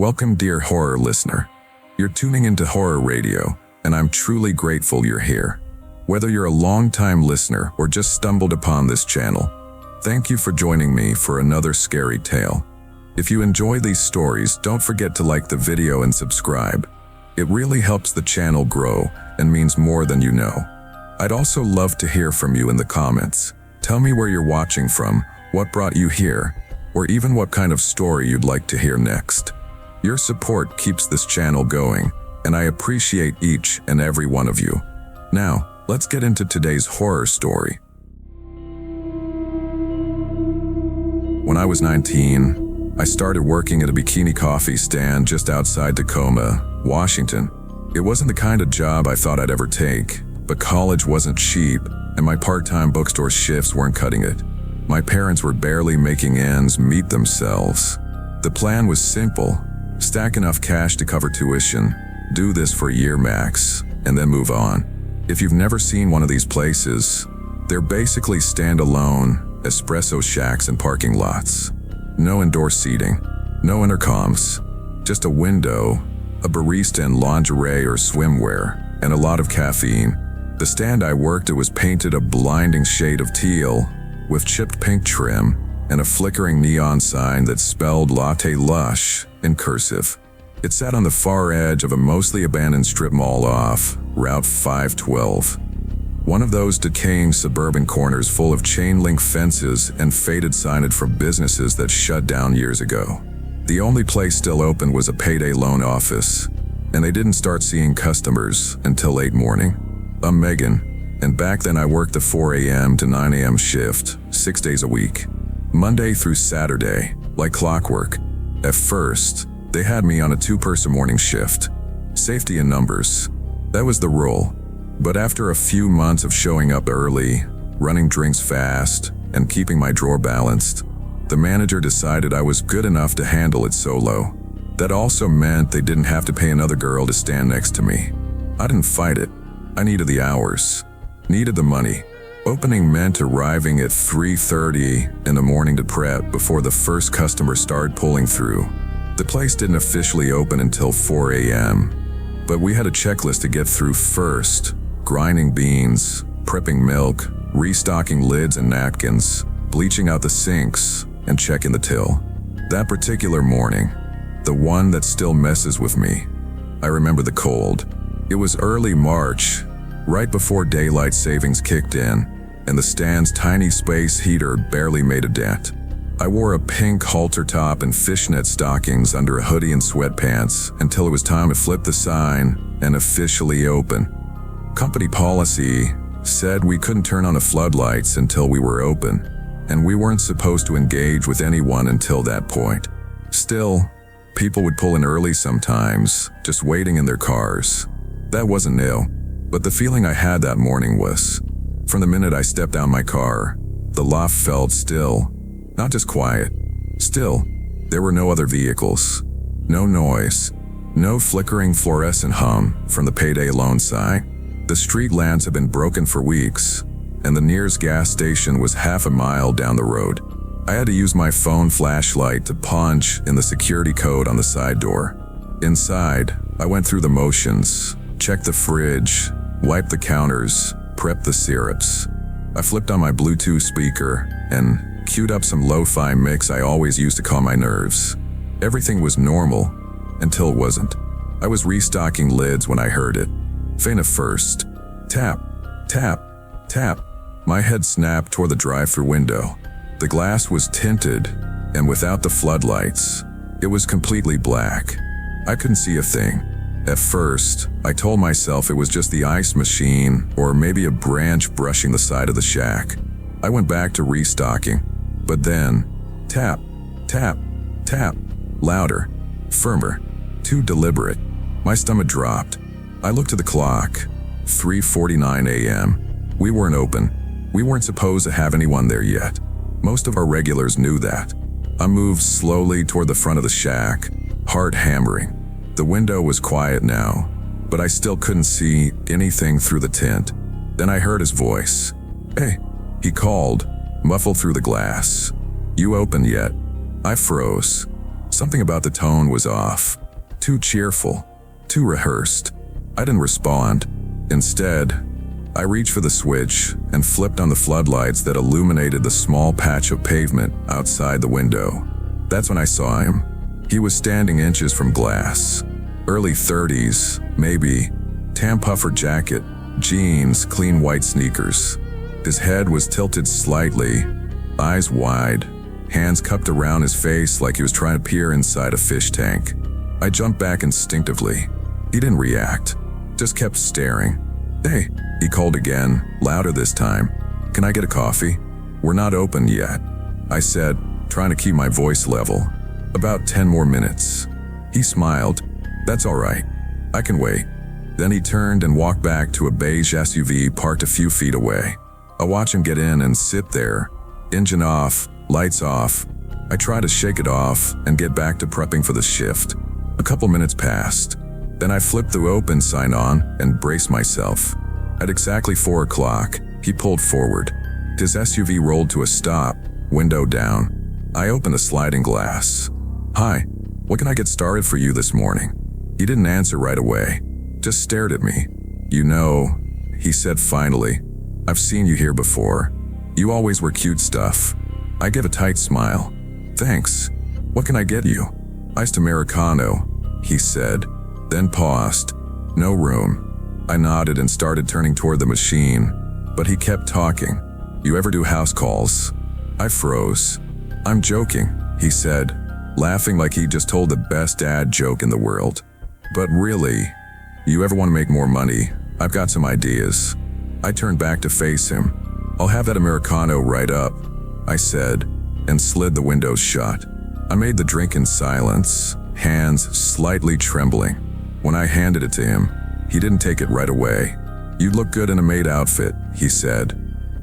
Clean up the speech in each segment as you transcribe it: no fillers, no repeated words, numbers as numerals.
Welcome, dear horror listener. You're tuning into Horror Radio, and I'm truly grateful you're here. Whether you're a long-time listener or just stumbled upon this channel, thank you for joining me for another scary tale. If you enjoy these stories, don't forget to like the video and subscribe. It really helps the channel grow and means more than you know. I'd also love to hear from you in the comments. Tell me where you're watching from, what brought you here, or even what kind of story you'd like to hear next. Your support keeps this channel going, and I appreciate each and every one of you. Now, let's get into today's horror story. When I was 19, I started working at a bikini coffee stand just outside Tacoma, Washington. It wasn't the kind of job I thought I'd ever take, but college wasn't cheap, and my part-time bookstore shifts weren't cutting it. My parents were barely making ends meet themselves. The plan was simple: stack enough cash to cover tuition, do this for a year max, and then move on. If you've never seen one of these places, they're basically standalone espresso shacks and parking lots. No indoor seating, no intercoms, just a window, a barista in lingerie or swimwear, and a lot of caffeine. The stand I worked at was painted a blinding shade of teal, with chipped pink trim, and a flickering neon sign that spelled Latte Lush in cursive. It sat on the far edge of a mostly abandoned strip mall off Route 512. One of those decaying suburban corners full of chain-link fences and faded signage from businesses that shut down years ago. The only place still open was a payday loan office, and they didn't start seeing customers until late morning. I'm Megan, and back then I worked the 4 a.m. to 9 a.m. shift, 6 days a week, Monday through Saturday, like clockwork. At first, they had me on a 2-person morning shift. Safety in numbers. That was the rule. But after a few months of showing up early, running drinks fast, and keeping my drawer balanced, the manager decided I was good enough to handle it solo. That also meant they didn't have to pay another girl to stand next to me. I didn't fight it. I needed the hours, needed the money. Opening meant arriving at 3:30 in the morning to prep before the first customer started pulling through. The place didn't officially open until 4 a.m., but we had a checklist to get through first: grinding beans, prepping milk, restocking lids and napkins, bleaching out the sinks, and checking the till. That particular morning, the one that still messes with me, I remember the cold. It was early March, right before daylight savings kicked in, and the stand's tiny space heater barely made a dent. I wore a pink halter top and fishnet stockings under a hoodie and sweatpants until it was time to flip the sign and officially open. Company policy said we couldn't turn on the floodlights until we were open, and we weren't supposed to engage with anyone until that point. Still, people would pull in early sometimes, just waiting in their cars. That wasn't new, but the feeling I had that morning was, from the minute I stepped out my car, the loft felt still. Not just quiet. Still, there were no other vehicles, no noise, no flickering fluorescent hum from the payday loan sign. The street lamps had been broken for weeks, and the nearest gas station was half a mile down the road. I had to use my phone flashlight to punch in the security code on the side door. Inside, I went through the motions, checked the fridge, wiped the counters, prepped the syrups. I flipped on my Bluetooth speaker and queued up some lo-fi mix I always used to calm my nerves. Everything was normal until it wasn't. I was restocking lids when I heard it. Faint at first. Tap, tap, tap. My head snapped toward the drive-thru window. The glass was tinted, and without the floodlights, it was completely black. I couldn't see a thing. At first, I told myself it was just the ice machine or maybe a branch brushing the side of the shack. I went back to restocking. But then, tap, tap, tap, louder, firmer, too deliberate. My stomach dropped. I looked at the clock, 3:49 a.m. We weren't open. We weren't supposed to have anyone there yet. Most of our regulars knew that. I moved slowly toward the front of the shack, heart hammering. The window was quiet now, but I still couldn't see anything through the tint. Then I heard his voice. "Hey," he called, muffled through the glass. "You open yet?" I froze. Something about the tone was off. Too cheerful. Too rehearsed. I didn't respond. Instead, I reached for the switch and flipped on the floodlights that illuminated the small patch of pavement outside the window. That's when I saw him. He was standing inches from glass. Early 30s, maybe. Tan puffer jacket, jeans, clean white sneakers. His head was tilted slightly, eyes wide, hands cupped around his face like he was trying to peer inside a fish tank. I jumped back instinctively. He didn't react, just kept staring. "Hey," he called again, louder this time. "Can I get a coffee?" "We're not open yet," I said, trying to keep my voice level. "About 10 more minutes." He smiled. "That's all right. I can wait." Then he turned and walked back to a beige SUV parked a few feet away. I watched him get in and sit there, engine off, lights off. I tried to shake it off and get back to prepping for the shift. A couple minutes passed. Then I flipped the open sign on and braced myself. At exactly 4 o'clock, he pulled forward. His SUV rolled to a stop, window down. I opened the sliding glass. "Hi, what can I get started for you this morning?" He didn't answer right away, just stared at me. "You know," he said finally, "I've seen you here before. You always wear cute stuff." I gave a tight smile. "Thanks. What can I get you?" "Iced Americano," he said, then paused. "No room." I nodded and started turning toward the machine, but he kept talking. "You ever do house calls?" I froze. "I'm joking," he said, laughing like he just told the best dad joke in the world. "But really, you ever want to make more money? I've got some ideas." I turned back to face him. "I'll have that Americano right up," I said, and slid the windows shut. I made the drink in silence, hands slightly trembling. When I handed it to him, he didn't take it right away. "You look good in a maid outfit," he said,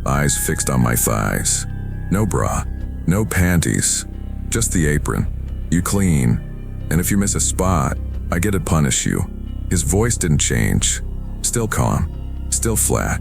eyes fixed on my thighs. "No bra, no panties, just the apron. You clean, and if you miss a spot, I get to punish you." His voice didn't change, still calm, still flat.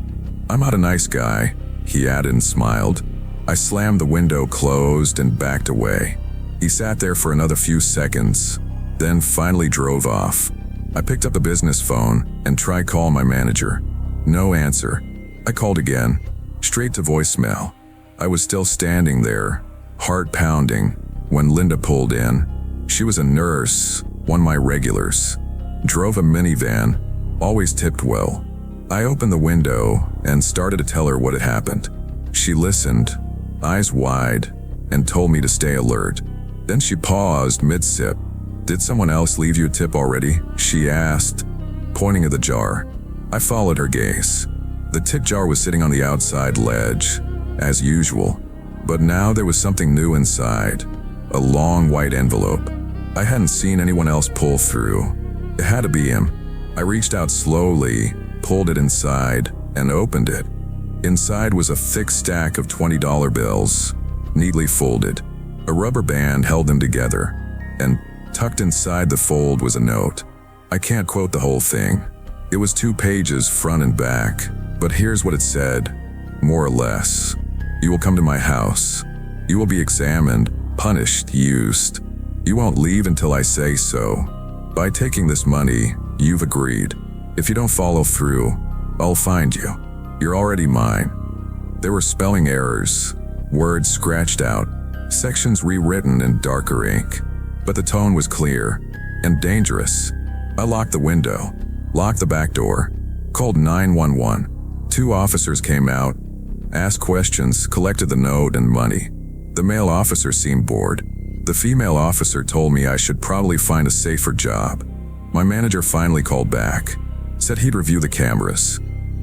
"I'm not a nice guy," he added and smiled. I slammed the window closed and backed away. He sat there for another few seconds, then finally drove off. I picked up the business phone and tried calling my manager. No answer. I called again, straight to voicemail. I was still standing there, heart pounding, when Linda pulled in. She was a nurse, one of my regulars. Drove a minivan, always tipped well. I opened the window and started to tell her what had happened. She listened, eyes wide, and told me to stay alert. Then she paused mid-sip. "Did someone else leave you a tip already?" she asked, pointing at the jar. I followed her gaze. The tip jar was sitting on the outside ledge, as usual, but now there was something new inside, a long white envelope. I hadn't seen anyone else pull through. It had to be him. I reached out slowly, pulled it inside, and opened it. Inside was a thick stack of $20 bills, neatly folded. A rubber band held them together, and tucked inside the fold was a note. I can't quote the whole thing. It was 2 pages front and back, but here's what it said, more or less. "You will come to my house. You will be examined, punished, used. You won't leave until I say so. By taking this money, you've agreed. If you don't follow through, I'll find you. You're already mine." There were spelling errors, words scratched out, sections rewritten in darker ink. But the tone was clear and dangerous. I locked the window, locked the back door, called 911. 2 officers came out, asked questions, collected the note and money. The male officer seemed bored. The female officer told me I should probably find a safer job. My manager finally called back, said he'd review the cameras.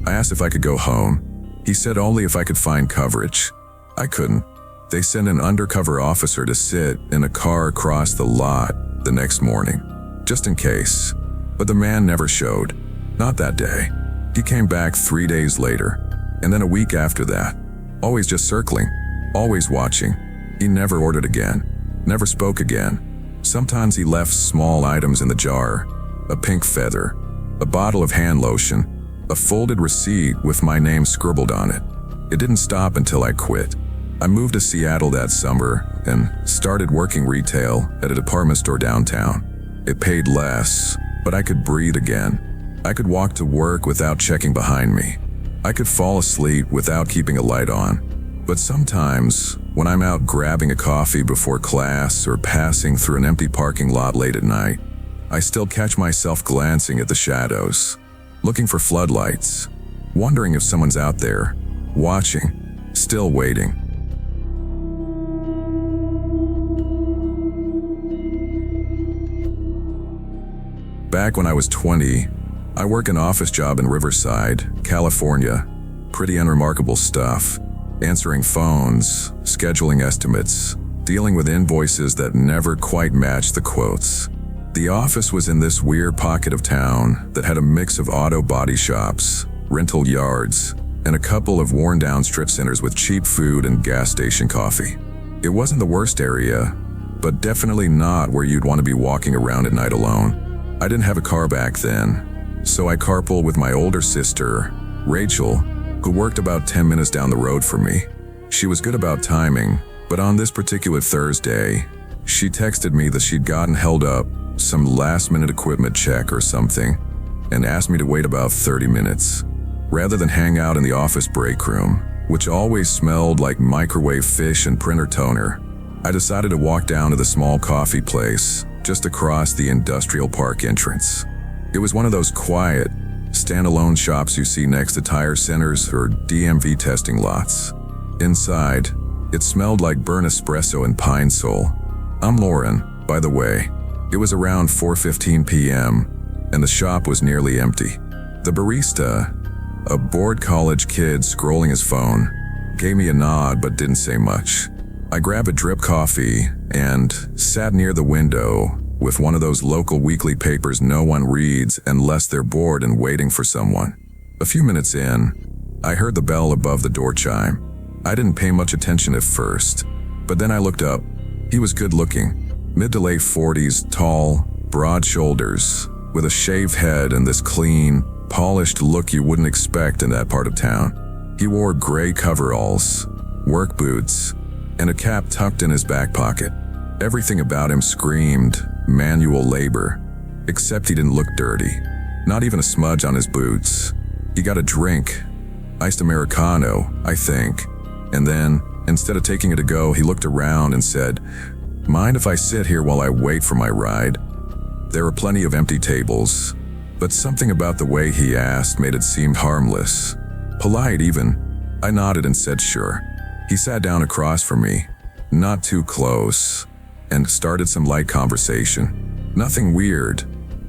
I asked if I could go home. He said only if I could find coverage. I couldn't. They sent an undercover officer to sit in a car across the lot the next morning, just in case. But the man never showed. Not that day. He came back 3 days later, and then a week after that. Always just circling, always watching. He never ordered again, never spoke again. Sometimes he left small items in the jar, a pink feather, a bottle of hand lotion, a folded receipt with my name scribbled on it. It didn't stop until I quit. I moved to Seattle that summer and started working retail at a department store downtown. It paid less, but I could breathe again. I could walk to work without checking behind me. I could fall asleep without keeping a light on. But sometimes, when I'm out grabbing a coffee before class or passing through an empty parking lot late at night, I still catch myself glancing at the shadows, looking for floodlights, wondering if someone's out there, watching, still waiting. Back when I was 20, I worked an office job in Riverside, California. Pretty unremarkable stuff. Answering phones, scheduling estimates, dealing with invoices that never quite matched the quotes. The office was in this weird pocket of town that had a mix of auto body shops, rental yards, and a couple of worn-down strip centers with cheap food and gas station coffee. It wasn't the worst area, but definitely not where you'd want to be walking around at night alone. I didn't have a car back then, so I carpooled with my older sister, Rachel, who worked about 10 minutes down the road from me. She was good about timing, but on this particular Thursday, she texted me that she'd gotten held up, some last-minute equipment check or something, and asked me to wait about 30 minutes. Rather than hang out in the office break room, which always smelled like microwave fish and printer toner, I decided to walk down to the small coffee place just across the industrial park entrance. It was one of those quiet, standalone shops you see next to tire centers or DMV testing lots. Inside, it smelled like burnt espresso and pine sol. I'm Lauren, by the way. It was around 4:15 p.m., and the shop was nearly empty. The barista, a bored college kid scrolling his phone, gave me a nod but didn't say much. I grabbed a drip coffee and sat near the window with one of those local weekly papers no one reads unless they're bored and waiting for someone. A few minutes in, I heard the bell above the door chime. I didn't pay much attention at first, but then I looked up. He was good-looking, mid to late 40s, tall, broad shoulders, with a shaved head and this clean, polished look you wouldn't expect in that part of town. He wore gray coveralls, work boots, and a cap tucked in his back pocket. Everything about him screamed manual labor, except he didn't look dirty. Not even a smudge on his boots. He got a drink, iced Americano, I think, and then, instead of taking it to go, he looked around and said, "Mind if I sit here while I wait for my ride?" There were plenty of empty tables, but something about the way he asked made it seem harmless. Polite even. I nodded and said sure. He sat down across from me, not too close, and started some light conversation. Nothing weird,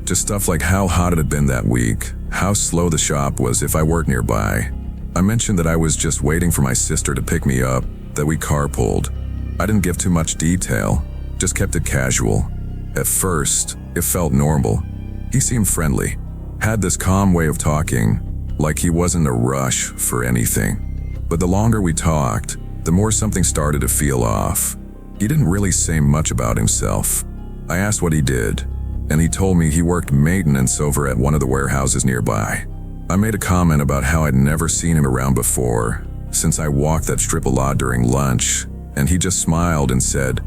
just stuff like how hot it had been that week, how slow the shop was if I worked nearby. I mentioned that I was just waiting for my sister to pick me up, that we carpooled. I didn't give too much detail, just kept it casual. At first, it felt normal. He seemed friendly, had this calm way of talking, like he wasn't in a rush for anything. But the longer we talked, the more something started to feel off. He didn't really say much about himself. I asked what he did, and he told me he worked maintenance over at one of the warehouses nearby. I made a comment about how I'd never seen him around before, since I walked that strip a lot during lunch, and he just smiled and said,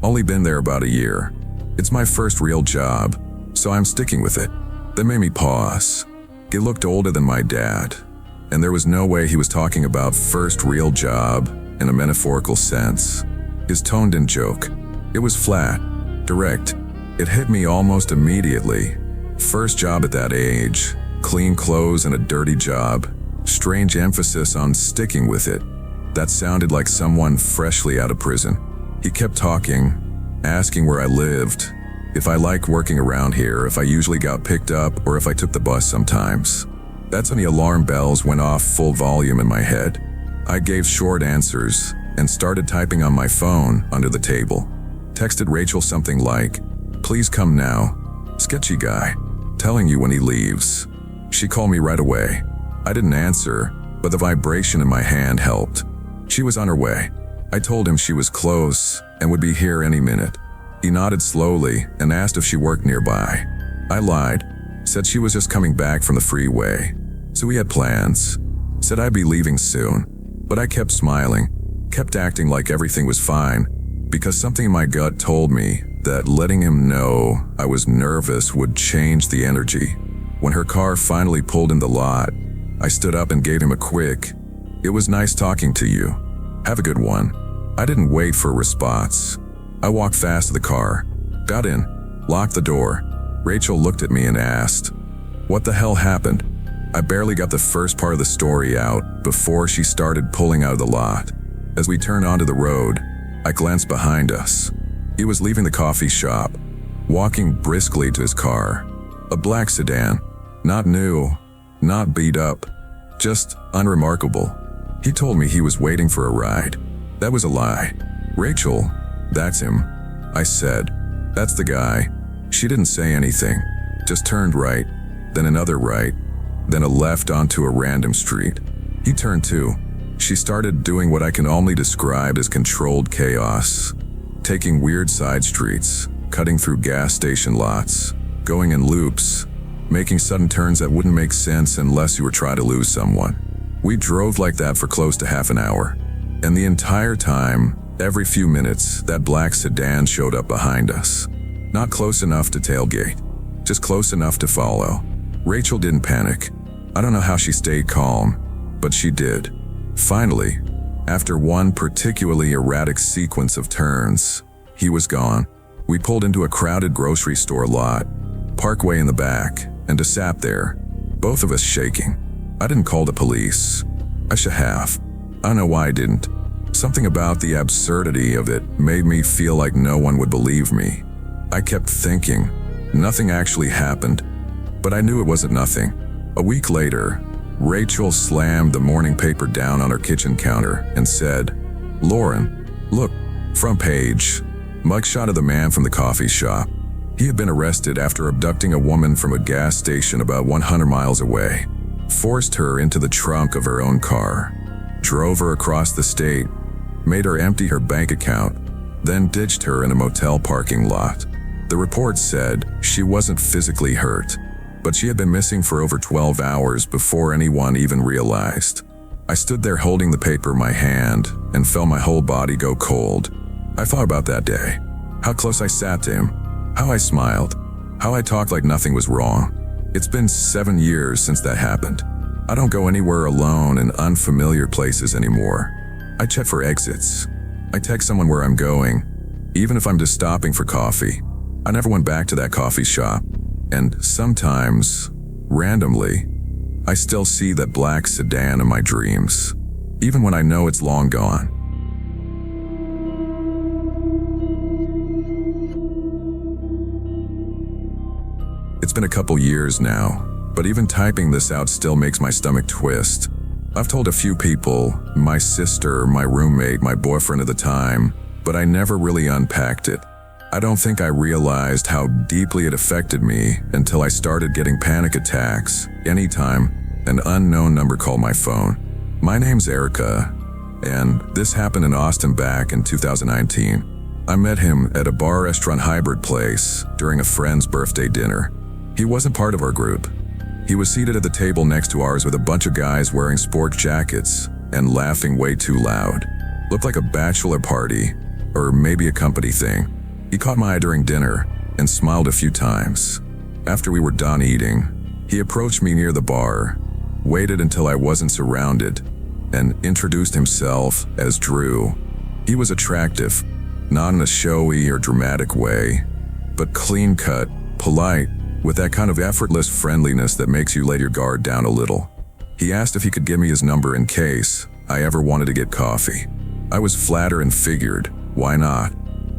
"Only been there about a year. It's my first real job, so I'm sticking with it." That made me pause. He looked older than my dad, and there was no way he was talking about first real job in a metaphorical sense. His tone didn't joke. It was flat, direct. It hit me almost immediately. First job at that age, clean clothes and a dirty job. Strange emphasis on sticking with it. That sounded like someone freshly out of prison. He kept talking, asking where I lived, if I liked working around here, if I usually got picked up, or if I took the bus sometimes. That's when the alarm bells went off full volume in my head. I gave short answers and started typing on my phone under the table. Texted Rachel something like, "Please come now. Sketchy guy. Telling you when he leaves." She called me right away. I didn't answer, but the vibration in my hand helped. She was on her way. I told him she was close and would be here any minute. He nodded slowly and asked if she worked nearby. I lied, said she was just coming back from the freeway. So we had plans. Said I'd be leaving soon, but I kept smiling. kept acting like everything was fine, because something in my gut told me that letting him know I was nervous would change the energy. When her car finally pulled in the lot, I stood up and gave him a quick, "It was nice talking to you. Have a good one." I didn't wait for a response. I walked fast to the car, got in, locked the door. Rachel looked at me and asked, "What the hell happened?" I barely got the first part of the story out before she started pulling out of the lot. As we turned onto the road, I glanced behind us. He was leaving the coffee shop, walking briskly to his car. A black sedan, not new, not beat up, just unremarkable. He told me he was waiting for a ride. That was a lie. "Rachel, that's him," I said. "That's the guy." She didn't say anything, just turned right, then another right, then a left onto a random street. He turned too. She started doing what I can only describe as controlled chaos, taking weird side streets, cutting through gas station lots, going in loops, making sudden turns that wouldn't make sense unless you were trying to lose someone. We drove like that for close to half an hour, and the entire time, every few minutes, that black sedan showed up behind us. Not close enough to tailgate, just close enough to follow. Rachel didn't panic. I don't know how she stayed calm, but she did. Finally, after one particularly erratic sequence of turns, he was gone. We pulled into a crowded grocery store lot, parkway in the back, and just sat there, both of us shaking. I didn't call the police. I should have. I don't know why I didn't. Something about the absurdity of it made me feel like no one would believe me. I kept thinking, nothing actually happened, but I knew it wasn't nothing. A week later, Rachel slammed the morning paper down on her kitchen counter and said, "Lauren, look, front page, mugshot of the man from the coffee shop. He had been arrested after abducting a woman from a gas station about 100 miles away, forced her into the trunk of her own car, drove her across the state, made her empty her bank account, then ditched her in a motel parking lot." The report said she wasn't physically hurt, but she had been missing for over 12 hours before anyone even realized. I stood there holding the paper in my hand and felt my whole body go cold. I thought about that day, how close I sat to him, how I smiled, how I talked like nothing was wrong. It's been 7 years since that happened. I don't go anywhere alone in unfamiliar places anymore. I check for exits. I text someone where I'm going, even if I'm just stopping for coffee. I never went back to that coffee shop, and sometimes, randomly, I still see that black sedan in my dreams, even when I know it's long gone. It's been a couple years now, but even typing this out still makes my stomach twist. I've told a few people, my sister, my roommate, my boyfriend at the time, but I never really unpacked it. I don't think I realized how deeply it affected me until I started getting panic attacks anytime an unknown number called my phone. My name's Erica, and this happened in Austin back in 2019. I met him at a bar-restaurant hybrid place during a friend's birthday dinner. He wasn't part of our group. He was seated at the table next to ours with a bunch of guys wearing sport jackets and laughing way too loud. Looked like a bachelor party, or maybe a company thing. He caught my eye during dinner and smiled a few times. After we were done eating, he approached me near the bar, waited until I wasn't surrounded, and introduced himself as Drew. He was attractive, not in a showy or dramatic way, but clean-cut, polite, with that kind of effortless friendliness that makes you let your guard down a little. He asked if he could give me his number in case I ever wanted to get coffee. I was flattered and figured, why not?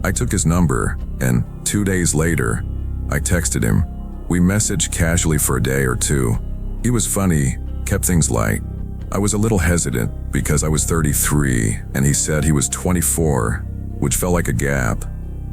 I took his number, and 2 days later, I texted him. We messaged casually for a day or two. He was funny, kept things light. I was a little hesitant because I was 33 and he said he was 24, which felt like a gap,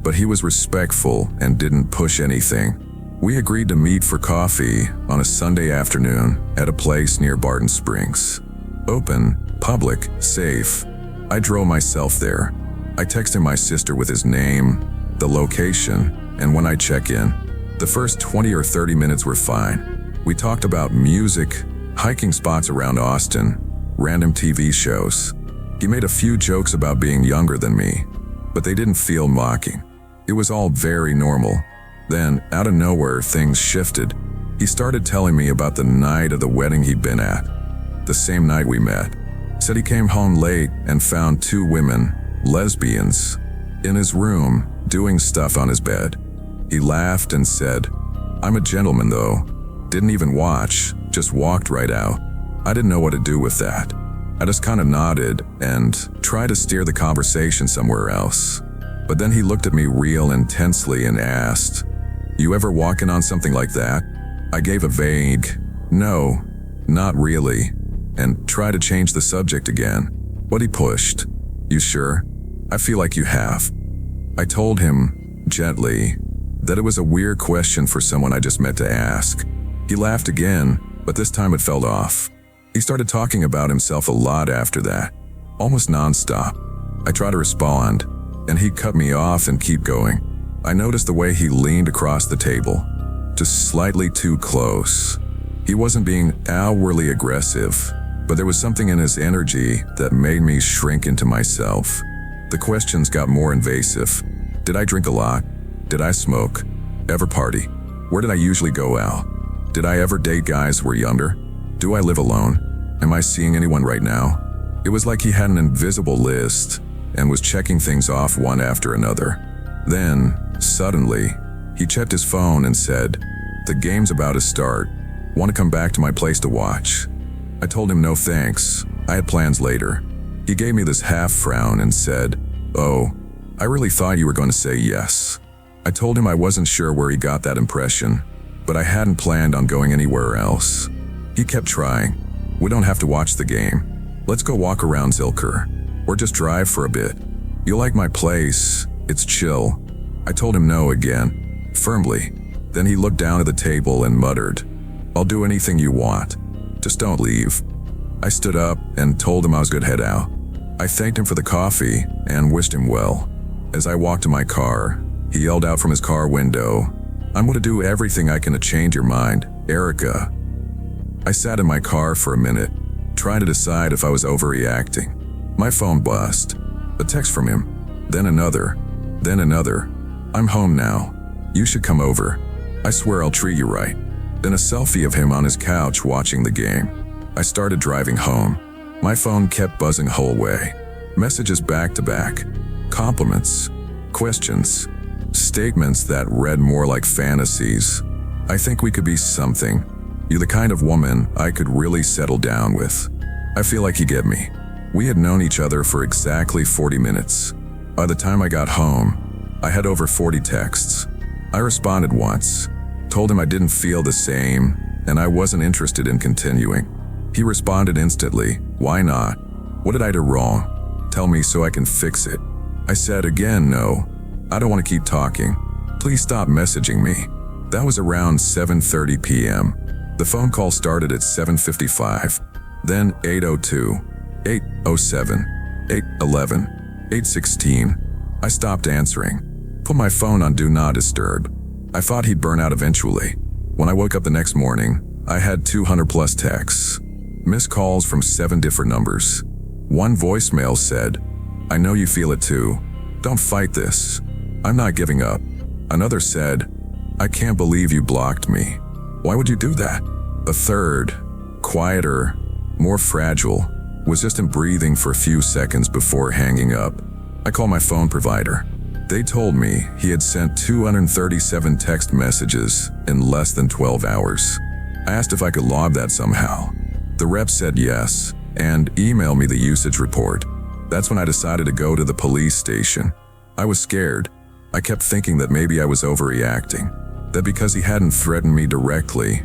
but he was respectful and didn't push anything. We agreed to meet for coffee on a Sunday afternoon at a place near Barton Springs. Open, public, safe. I drove myself there. I texted my sister with his name, the location, and when I check in. The first 20 or 30 minutes were fine. We talked about music, hiking spots around Austin, random TV shows. He made a few jokes about being younger than me, but they didn't feel mocking. It was all very normal. Then, out of nowhere, things shifted. He started telling me about the night of the wedding he'd been at. The same night we met. Said he came home late and found two women, lesbians, in his room, doing stuff on his bed. He laughed and said, "I'm a gentleman though." Didn't even watch, just walked right out. I didn't know what to do with that. I just kind of nodded and tried to steer the conversation somewhere else. But then he looked at me real intensely and asked, "You ever walking on something like that?" I gave a vague, "No, not really," and tried to change the subject again. But he pushed, "You sure? I feel like you have." I told him, gently, that it was a weird question for someone I just met to ask. He laughed again, but this time it fell off. He started talking about himself a lot after that, almost nonstop. I tried to respond, and he cut me off and keep going. I noticed the way he leaned across the table, just slightly too close. He wasn't being outwardly aggressive, but there was something in his energy that made me shrink into myself. The questions got more invasive. Did I drink a lot? Did I smoke? Ever party? Where did I usually go out? Did I ever date guys who were younger? Do I live alone? Am I seeing anyone right now? It was like he had an invisible list and was checking things off one after another. Then, suddenly, he checked his phone and said, "The game's about to start. Want to come back to my place to watch?" I told him no thanks. I had plans later. He gave me this half frown and said, "Oh, I really thought you were going to say yes." I told him I wasn't sure where he got that impression, but I hadn't planned on going anywhere else. He kept trying. "We don't have to watch the game. Let's go walk around Stalker, or just drive for a bit. You'll like my place. It's chill." I told him no again, firmly. Then he looked down at the table and muttered, "I'll do anything you want. Just don't leave." I stood up and told him I was good to head out. I thanked him for the coffee and wished him well. As I walked to my car, he yelled out from his car window, "I'm going to do everything I can to change your mind, Erica." I sat in my car for a minute, trying to decide if I was overreacting. My phone buzzed. A text from him. Then another. Then another. "I'm home now. You should come over. I swear I'll treat you right." Then a selfie of him on his couch watching the game. I started driving home. My phone kept buzzing the whole way. Messages back to back. Compliments. Questions. Statements that read more like fantasies. "I think we could be something. You're the kind of woman I could really settle down with. I feel like you get me." We had known each other for exactly 40 minutes. By the time I got home, I had over 40 texts. I responded once, told him I didn't feel the same, and I wasn't interested in continuing. He responded instantly, "Why not? What did I do wrong? Tell me so I can fix it." I said again, "No, I don't want to keep talking. Please stop messaging me." That was around 7:30 p.m. The phone call started at 7:55, then 8:02, 8:07, 8:11, 8:16. I stopped answering, put my phone on Do Not Disturb. I thought he'd burn out eventually. When I woke up the next morning, I had 200 plus texts. Missed calls from 7 different numbers. One voicemail said, "I know you feel it too. Don't fight this. I'm not giving up." Another said, "I can't believe you blocked me. Why would you do that?" A third, quieter, more fragile, was just breathing for a few seconds before hanging up. I called my phone provider. They told me he had sent 237 text messages in less than 12 hours. I asked if I could log that somehow. The rep said yes, and emailed me the usage report. That's when I decided to go to the police station. I was scared. I kept thinking that maybe I was overreacting, that because he hadn't threatened me directly,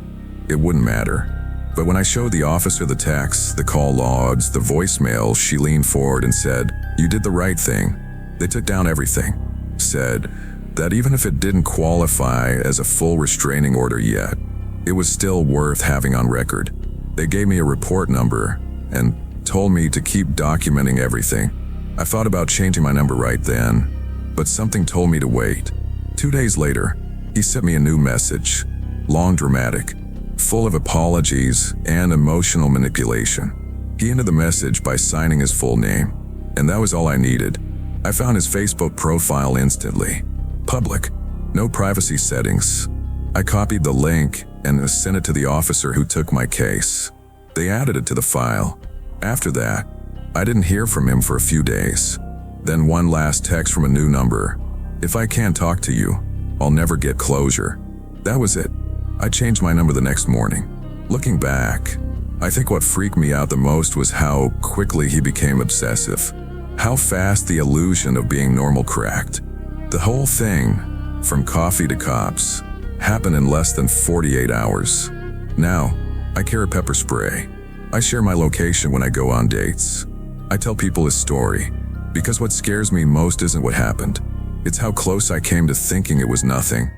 it wouldn't matter. But when I showed the officer the texts, the call logs, the voicemail, she leaned forward and said, "You did the right thing." They took down everything. Said that even if it didn't qualify as a full restraining order yet, it was still worth having on record. They gave me a report number and told me to keep documenting everything. I thought about changing my number right then, but something told me to wait. 2 days later, he sent me a new message, long, dramatic, full of apologies and emotional manipulation. He ended the message by signing his full name. and that was all I needed. I found his Facebook profile instantly. Public, no privacy settings. I copied the link and sent it to the officer who took my case. They added it to the file. After that, I didn't hear from him for a few days. Then one last text from a new number. If I can't talk to you, I'll never get closure. That was it. I changed my number the next morning. Looking back, I think what freaked me out the most was how quickly he became obsessive. How fast the illusion of being normal cracked. The whole thing, from coffee to cops, happened in less than 48 hours. Now, I carry pepper spray. I share my location when I go on dates. I tell people his story, because what scares me most isn't what happened. It's how close I came to thinking it was nothing.